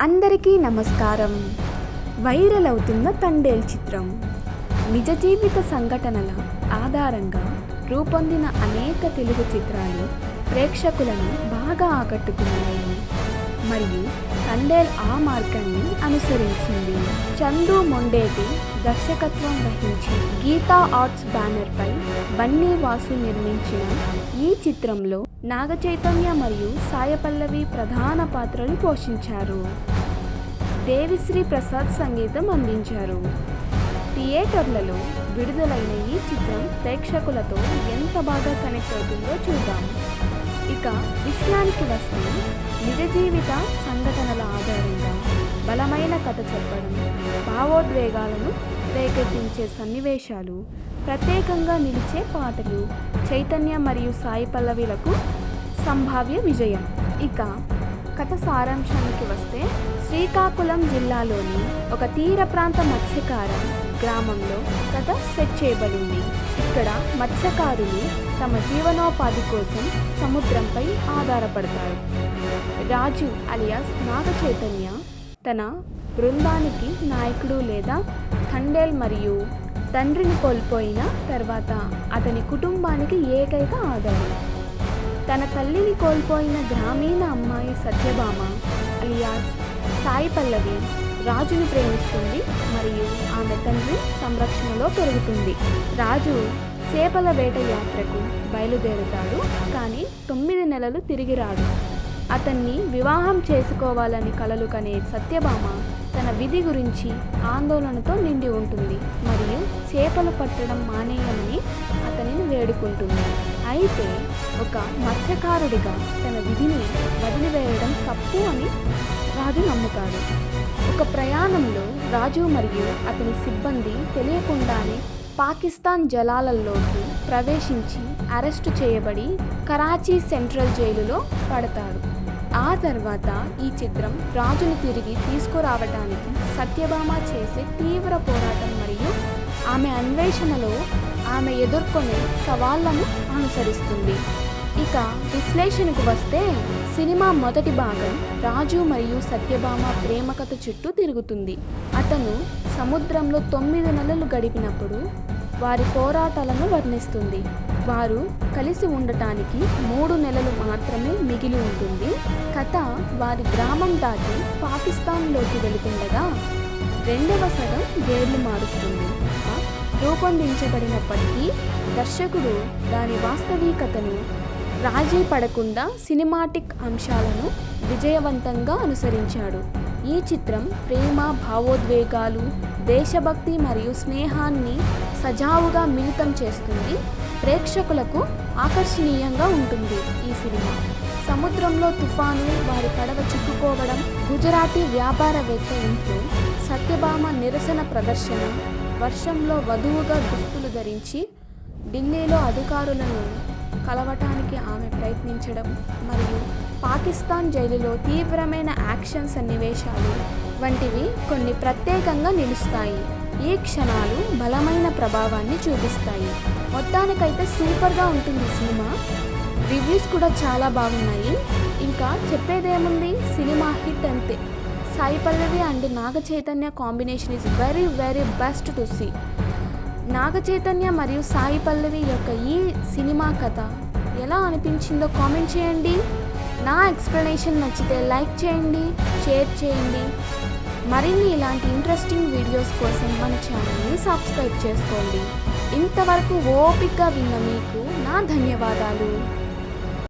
అందరికీ నమస్కారం. వైరల్ అవుతున్న తండేల్ చిత్రం నిజ జీవిత సంఘటనల ఆధారంగా రూపొందిన అనేక తెలుగు చిత్రాలు ప్రేక్షకులను బాగా ఆకట్టుకున్నాయి. మరియు తండేల్ ఆ మార్గాన్ని అనుసరించింది. చందు మొండేటి దర్శకత్వం వహించి గీతా ఆర్ట్స్ బ్యానర్పై బన్నీ వాసు నిర్మించిన ఈ చిత్రంలో నాగచైతన్య మరియు సాయి పల్లవి ప్రధాన పాత్రలు పోషించారు. దేవిశ్రీ ప్రసాద్ సంగీతం అందించారు. థియేటర్లలో విడుదలైన ఈ చిత్రం ప్రేక్షకులతో ఎంత బాగా కనెక్ట్ అవుతుందో చూద్దాం. ఇక విషయానికి వస్తే నిజ జీవిత సంఘటనల ఆధారంగా బలమైన కథ చెప్పడం, భావోద్వేగాలను రేకెత్తించే సన్నివేశాలు, ప్రత్యేకంగా నిలిచే పాటలు, చైతన్య మరియు సాయి పల్లవిలకు సంభావ్య విజయం. ఇక కథ సారాంశానికి వస్తే శ్రీకాకుళం జిల్లాలోని ఒక తీర ప్రాంత మత్స్యకార గ్రామంలో కథ సెట్ చేయబడింది. ఇక్కడ మత్స్యకారులు తమ జీవనోపాధి కోసం సముద్రంపై ఆధారపడతారు. రాజు అలియాస్ నాగ చైతన్య తన బృందానికి నాయకుడు లేదా తండేల్ మరియు తండ్రిని కోల్పోయిన తర్వాత అతని కుటుంబానికి ఏకైక ఆధారం. తన తల్లిని కోల్పోయిన గ్రామీణ అమ్మాయి సత్యభామ అలియాస్ సాయి పల్లవి రాజును ప్రేమిస్తుంది మరియు ఆమె తండ్రి సంరక్షణలో పెరుగుతుంది. రాజు చేపల వేట యాత్రకు బయలుదేరుతాడు, కానీ 9 నెలలు తిరిగి రాడు. అతన్ని వివాహం చేసుకోవాలని కలలు కనే సత్యభామ తన విధి గురించి ఆందోళనతో నిండి ఉంటుంది మరియు చేపలు పట్టడం మానేయమని అతనిని వేడుకుంటుంది. అయితే ఒక మత్స్యకారుడిగా తన విధిని వదిలివేయడం తప్పు అని రాజు నమ్ముతాడు. ఒక ప్రయాణంలో రాజు మరియు అతని సిబ్బంది తెలియకుండానే పాకిస్తాన్ జలాలలోకి ప్రవేశించి అరెస్టు చేయబడి కరాచీ సెంట్రల్ జైలులో పడతారు. ఆ తర్వాత ఈ చిత్రం రాజును తిరిగి తీసుకురావడానికి సత్యభామ చేసే తీవ్ర పోరాటం మరియు ఆమె అన్వేషణలో ఆమె ఎదుర్కొనే సవాళ్లను అనుసరిస్తుంది. ఇక విశ్లేషణకు వస్తే సినిమా మొదటి భాగం రాజు మరియు సత్యభామ ప్రేమ కథ చుట్టూ తిరుగుతుంది. అతను సముద్రంలో 9 నెలలు గడిపినప్పుడు వారి పోరాటాలను వర్ణిస్తుంది. వారు కలిసి ఉండటానికి 3 నెలలు మాత్రమే మిగిలి ఉంటుంది. కథ వారి గ్రామం దాటి పాకిస్తాన్లోకి వెళుతుండగా రెండవ సగం గేర్లు మారుస్తుంది. రూపొందించబడినప్పటికీ దర్శకుడు దాని వాస్తవికతను రాజీ పడకుండా సినిమాటిక్ అంశాలను విజయవంతంగా అనుసరించాడు. ఈ చిత్రం ప్రేమ, భావోద్వేగాలు, దేశభక్తి మరియు స్నేహాన్ని సజావుగా మిళితం చేస్తుంది. ప్రేక్షకులకు ఆకర్షణీయంగా ఉంటుంది. ఈ సినిమా సముద్రంలో తుఫాను, వారి పడవ చిక్కుకోవడం, గుజరాతీ వ్యాపారవేత్త ఇంట్లో సత్యభామ నిరసన ప్రదర్శన, వర్షంలో వధువుగా దుస్తులు ధరించి ఢిల్లీలో అధికారులను కలవటానికి ఆమె ప్రయత్నించడం మరియు పాకిస్తాన్ జైలులో తీవ్రమైన యాక్షన్ సన్నివేశాలు వంటివి కొన్ని ప్రత్యేకంగా నిలుస్తాయి. ఈ క్షణాలు బలమైన ప్రభావాన్ని చూపిస్తాయి. మొత్తానికైతే సూపర్గా ఉంటుంది సినిమా. రివ్యూస్ కూడా చాలా బాగున్నాయి. ఇంకా చెప్పేదేముంది, సినిమా హిట్ అంతే. Sai Pallavi and Naga Chaitanya combination is very very best to see. Naga Chaitanya మరియు సాయి పల్లవి యొక్క ఈ సినిమా కథ ఎలా అనిపించిందో కామెంట్ చేయండి. నా ఎక్స్ప్లెనేషన్ నచ్చితే లైక్ చేయండి, షేర్ చేయండి. మరిన్ని ఇలాంటి ఇంట్రెస్టింగ్ వీడియోస్ కోసం మన ఛానల్ని సబ్స్క్రైబ్ చేసుకోండి. ఇంతవరకు ఓపికగా విన్న మీకు నా ధన్యవాదాలు.